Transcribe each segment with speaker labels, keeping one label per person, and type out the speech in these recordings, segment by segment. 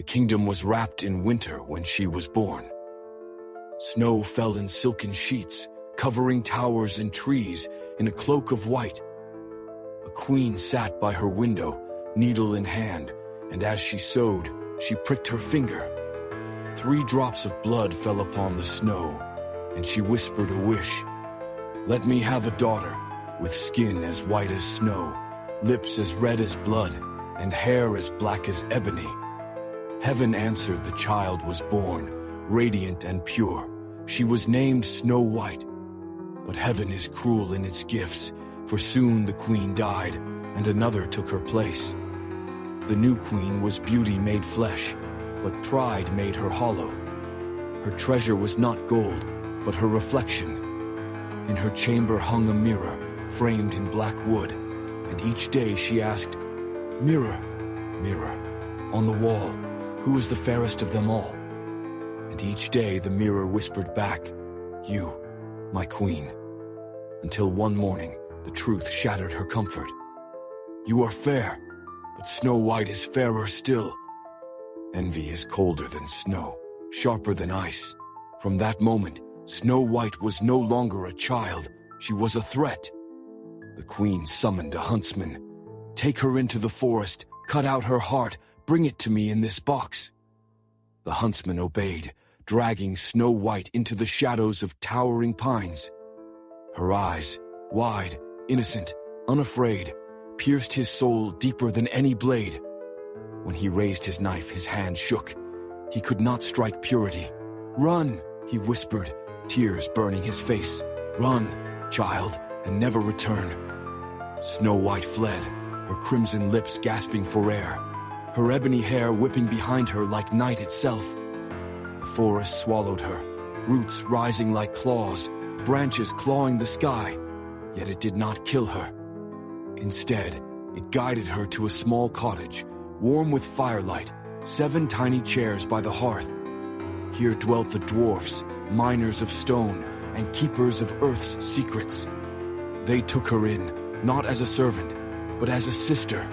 Speaker 1: The kingdom was wrapped in winter when she was born. Snow fell in silken sheets, covering towers and trees in a cloak of white. A queen sat by her window, needle in hand, and as she sewed, she pricked her finger. 3 drops of blood fell upon the snow, and she whispered a wish. "Let me have a daughter, with skin as white as snow, lips as red as blood, and hair as black as ebony." Heaven answered. The child was born, radiant and pure. She was named Snow White. But heaven is cruel in its gifts, for soon the queen died, and another took her place. The new queen was beauty made flesh, but pride made her hollow. Her treasure was not gold, but her reflection. In her chamber hung a mirror, framed in black wood, and each day she asked, "Mirror, mirror, on the wall, who is the fairest of them all?" And each day the mirror whispered back, "You, my queen." Until one morning, the truth shattered her comfort. "You are fair, but Snow White is fairer still." Envy is colder than snow, sharper than ice. From that moment, Snow White was no longer a child, she was a threat. The queen summoned a huntsman. "Take her into the forest, cut out her heart, bring it to me in this box." The huntsman obeyed, dragging Snow White into the shadows of towering pines. Her eyes, wide, innocent, unafraid, pierced his soul deeper than any blade. When he raised his knife, his hand shook. He could not strike purity. "Run," he whispered, tears burning his face. "Run, child, and never return." Snow White fled, her crimson lips gasping for air, her ebony hair whipping behind her like night itself. The forest swallowed her, roots rising like claws, branches clawing the sky, yet it did not kill her. Instead, it guided her to a small cottage, warm with firelight, 7 tiny chairs by the hearth. Here dwelt the dwarfs, miners of stone, and keepers of Earth's secrets. They took her in, not as a servant, but as a sister.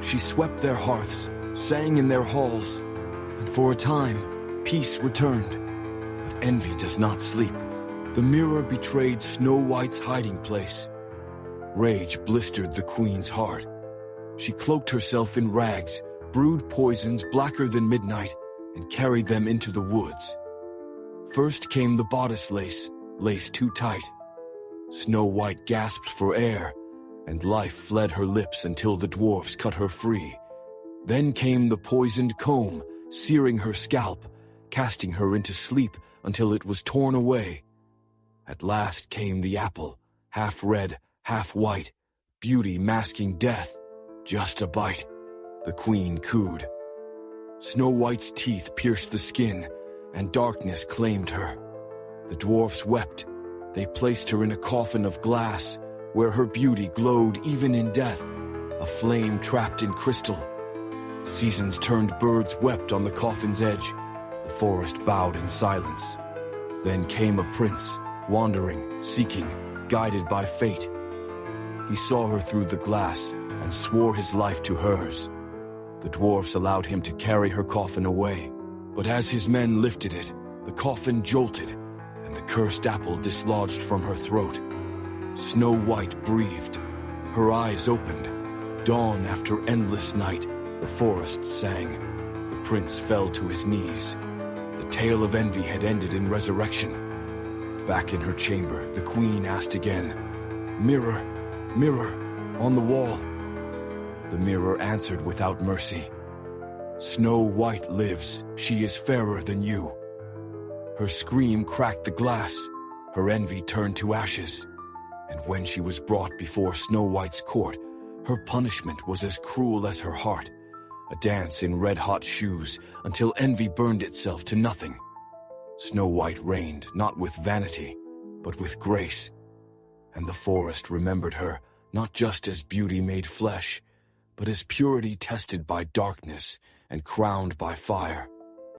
Speaker 1: She swept their hearths, sang in their halls, and for a time, peace returned. But envy does not sleep. The mirror betrayed Snow White's hiding place. Rage blistered the queen's heart. She cloaked herself in rags, brewed poisons blacker than midnight, and carried them into the woods. First came the bodice lace, laced too tight. Snow White gasped for air, and life fled her lips until the dwarfs cut her free. Then came the poisoned comb, searing her scalp, casting her into sleep until it was torn away. At last came the apple, half red, half white, beauty masking death. Just a bite. The queen cooed. Snow White's teeth pierced the skin, and darkness claimed her. The dwarfs wept. They placed her in a coffin of glass, where her beauty glowed even in death, a flame trapped in crystal. Seasons turned birds wept on the coffin's edge. The forest bowed in silence. Then came a prince, wandering, seeking, guided by fate. He saw her through the glass and swore his life to hers. The dwarfs allowed him to carry her coffin away, but as his men lifted it, the coffin jolted, and the cursed apple dislodged from her throat. Snow White breathed. Her eyes opened. Dawn after endless night, the forest sang. The prince fell to his knees. The tale of envy had ended in resurrection. Back in her chamber, the queen asked again, "Mirror, mirror, on the wall." The mirror answered without mercy, "Snow White lives. She is fairer than you." Her scream cracked the glass. Her envy turned to ashes. And when she was brought before Snow White's court, her punishment was as cruel as her heart, a dance in red-hot shoes until envy burned itself to nothing. Snow White reigned not with vanity, but with grace. And the forest remembered her not just as beauty made flesh, but as purity tested by darkness and crowned by fire.